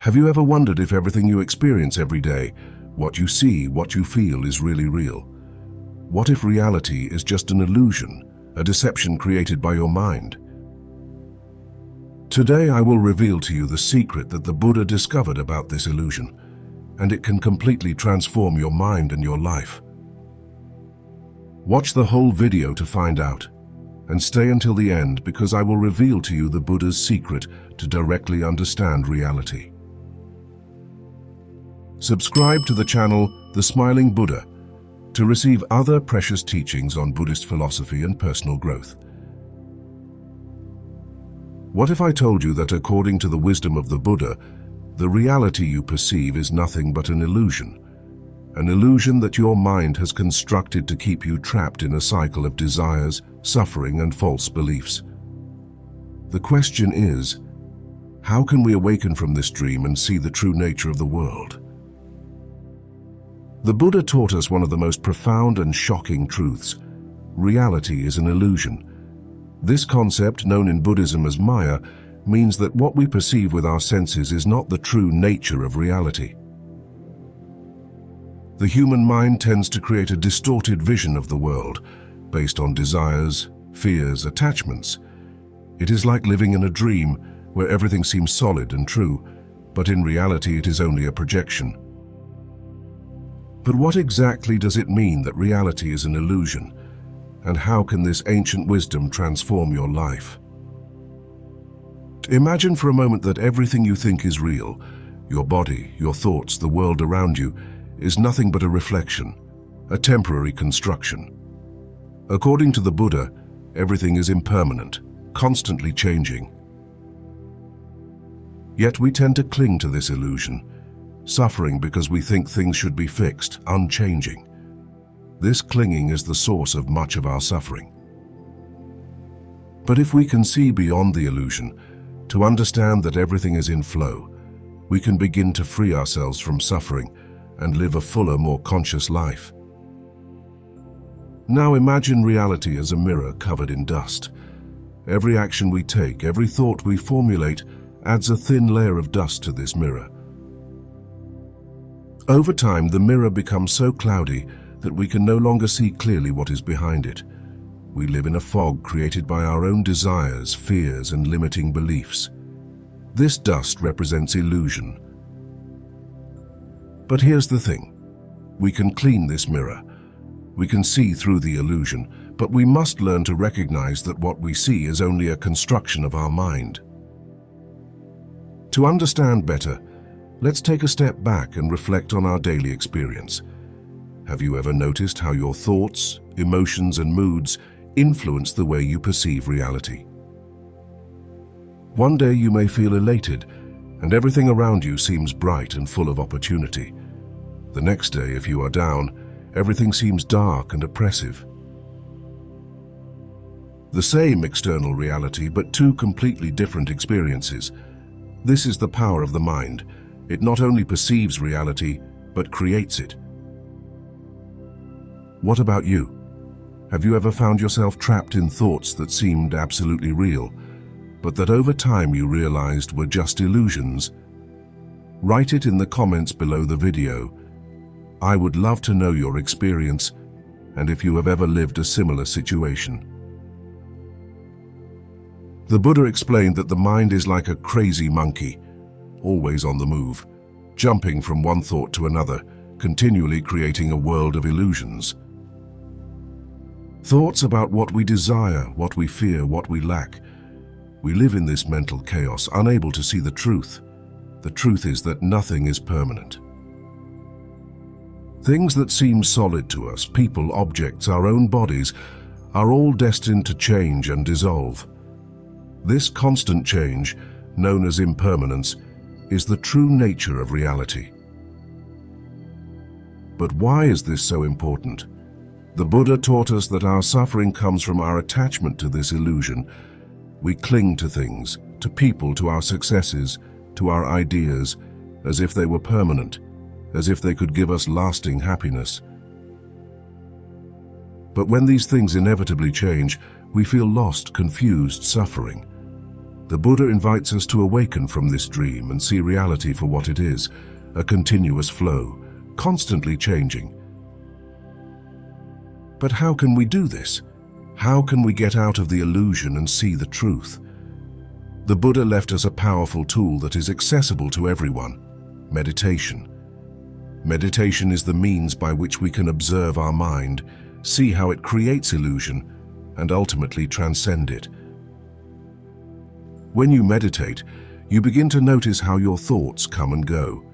Have you ever wondered if everything you experience every day, what you see, what you feel, is really real? What if reality is just an illusion, a deception created by your mind? Today I will reveal to you the secret that the Buddha discovered about this illusion, and it can completely transform your mind and your life. Watch the whole video to find out, and stay until the end because I will reveal to you the Buddha's secret to directly understand reality. Subscribe to the channel The Smiling Buddha to receive other precious teachings on Buddhist philosophy and personal growth. What if I told you that according to the wisdom of the Buddha, the reality you perceive is nothing but an illusion that your mind has constructed to keep you trapped in a cycle of desires, suffering, and false beliefs? The question is, how can we awaken from this dream and see the true nature of the world? The Buddha taught us one of the most profound and shocking truths. Reality is an illusion. This concept, known in Buddhism as Maya, means that what we perceive with our senses is not the true nature of reality. The human mind tends to create a distorted vision of the world, based on desires, fears, attachments. It is like living in a dream where everything seems solid and true, but in reality it is only a projection. But what exactly does it mean that reality is an illusion? And how can this ancient wisdom transform your life? Imagine for a moment that everything you think is real, your body, your thoughts, the world around you, is nothing but a reflection, a temporary construction. According to the Buddha, everything is impermanent, constantly changing. Yet we tend to cling to this illusion, suffering because we think things should be fixed, unchanging. This clinging is the source of much of our suffering. But if we can see beyond the illusion, to understand that everything is in flow, we can begin to free ourselves from suffering and live a fuller, more conscious life. Now imagine reality as a mirror covered in dust. Every action we take, every thought we formulate, adds a thin layer of dust to this mirror. Over time, the mirror becomes so cloudy that we can no longer see clearly what is behind it. We live in a fog created by our own desires, fears, and limiting beliefs. This dust represents illusion. But here's the thing. We can clean this mirror. We can see through the illusion, but we must learn to recognize that what we see is only a construction of our mind. To understand better, let's take a step back and reflect on our daily experience. Have you ever noticed how your thoughts, emotions, and moods influence the way you perceive reality? One day you may feel elated, and everything around you seems bright and full of opportunity. The next day, if you are down, everything seems dark and oppressive. The same external reality, but two completely different experiences. This is the power of the mind. It not only perceives reality, but creates it. What about you? Have you ever found yourself trapped in thoughts that seemed absolutely real, but that over time you realized were just illusions? Write it in the comments below the video. I would love to know your experience and if you have ever lived a similar situation. The Buddha explained that the mind is like a crazy monkey, always on the move, jumping from one thought to another, continually creating a world of illusions. Thoughts about what we desire, what we fear, what we lack. We live in this mental chaos, unable to see the truth. The truth is that nothing is permanent. Things that seem solid to us, people, objects, our own bodies, are all destined to change and dissolve. This constant change, known as impermanence, is the true nature of reality. But why is this so important? The Buddha taught us that our suffering comes from our attachment to this illusion. We cling to things, to people, to our successes, to our ideas, as if they were permanent, as if they could give us lasting happiness. But when these things inevitably change, we feel lost, confused, suffering. The Buddha invites us to awaken from this dream and see reality for what it is, a continuous flow, constantly changing. But how can we do this? How can we get out of the illusion and see the truth? The Buddha left us a powerful tool that is accessible to everyone: meditation. Meditation is the means by which we can observe our mind, see how it creates illusion, and ultimately transcend it. When you meditate, you begin to notice how your thoughts come and go.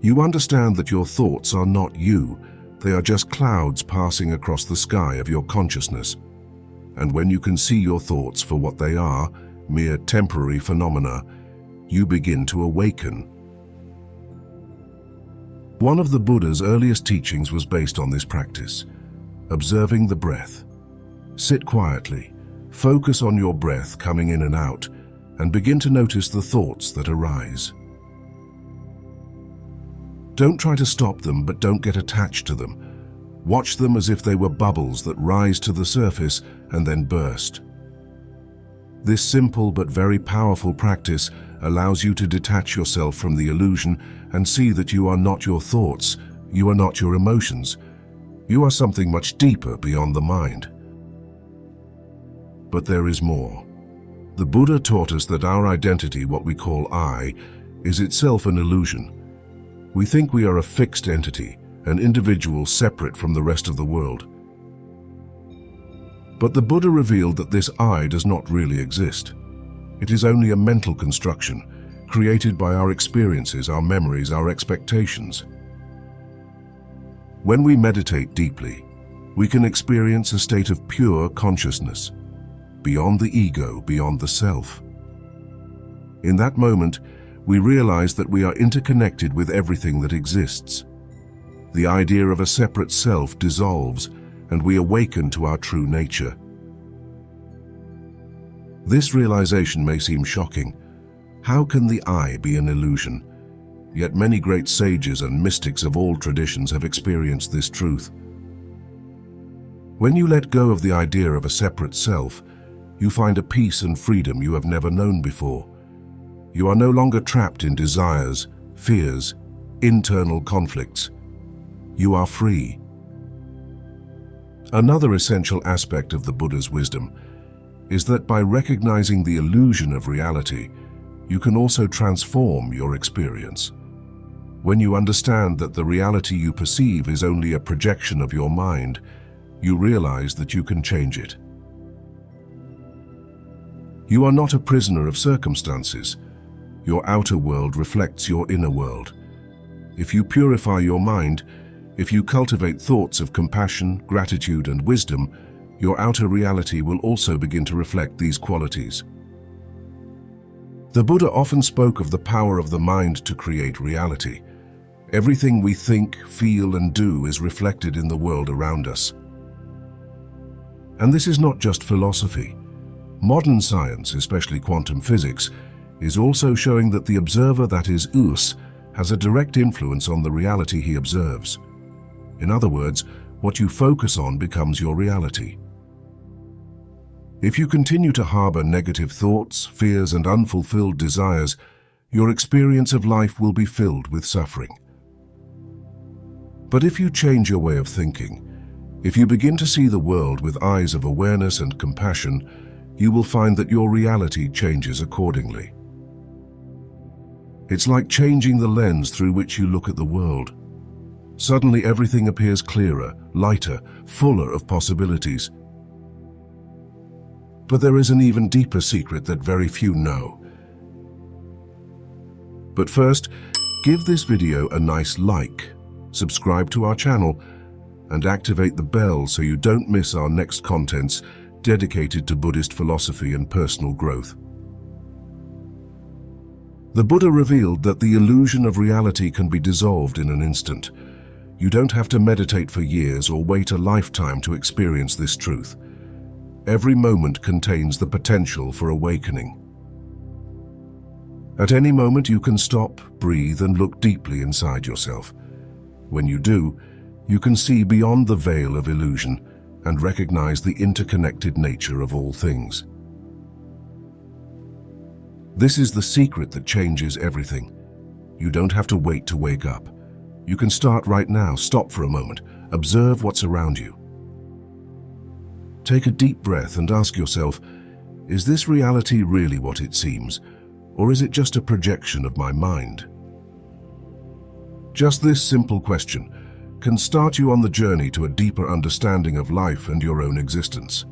You understand that your thoughts are not you, they are just clouds passing across the sky of your consciousness. And when you can see your thoughts for what they are, mere temporary phenomena, you begin to awaken. One of the Buddha's earliest teachings was based on this practice: observing the breath. Sit quietly, focus on your breath coming in and out, and begin to notice the thoughts that arise. Don't try to stop them, but don't get attached to them. Watch them as if they were bubbles that rise to the surface and then burst. This simple but very powerful practice allows you to detach yourself from the illusion and see that you are not your thoughts, you are not your emotions. You are something much deeper beyond the mind. But there is more. The Buddha taught us that our identity, what we call I, is itself an illusion. We think we are a fixed entity, an individual separate from the rest of the world. But the Buddha revealed that this I does not really exist. It is only a mental construction, created by our experiences, our memories, our expectations. When we meditate deeply, we can experience a state of pure consciousness, beyond the ego, beyond the self. In that moment, we realize that we are interconnected with everything that exists. The idea of a separate self dissolves, and we awaken to our true nature. This realization may seem shocking. How can the I be an illusion? Yet many great sages and mystics of all traditions have experienced this truth. When you let go of the idea of a separate self, you find a peace and freedom you have never known before. You are no longer trapped in desires, fears, internal conflicts. You are free. Another essential aspect of the Buddha's wisdom is that by recognizing the illusion of reality, you can also transform your experience. When you understand that the reality you perceive is only a projection of your mind, you realize that you can change it. You are not a prisoner of circumstances. Your outer world reflects your inner world. If you purify your mind, if you cultivate thoughts of compassion, gratitude, and wisdom, your outer reality will also begin to reflect these qualities. The Buddha often spoke of the power of the mind to create reality. Everything we think, feel, and do is reflected in the world around us. And this is not just philosophy. Modern science, especially quantum physics, is also showing that the observer, that is us, has a direct influence on the reality he observes. In other words, what you focus on becomes your reality. If you continue to harbor negative thoughts, fears, and unfulfilled desires, your experience of life will be filled with suffering. But if you change your way of thinking, if you begin to see the world with eyes of awareness and compassion, you will find that your reality changes accordingly. It's like changing the lens through which you look at the world. Suddenly everything appears clearer, lighter, fuller of possibilities. But there is an even deeper secret that very few know. But first, give this video a nice like, subscribe to our channel, and activate the bell so you don't miss our next contents dedicated to Buddhist philosophy and personal growth. The Buddha revealed that the illusion of reality can be dissolved in an instant. You don't have to meditate for years or wait a lifetime to experience this truth. Every moment contains the potential for awakening. At any moment you can stop, breathe, and look deeply inside yourself. When you do, you can see beyond the veil of illusion and recognize the interconnected nature of all things. This is the secret that changes everything. You don't have to wait to wake up. You can start right now. Stop for a moment. Observe what's around you. Take a deep breath and ask yourself, is this reality really what it seems, or is it just a projection of my mind? Just this simple question can start you on the journey to a deeper understanding of life and your own existence.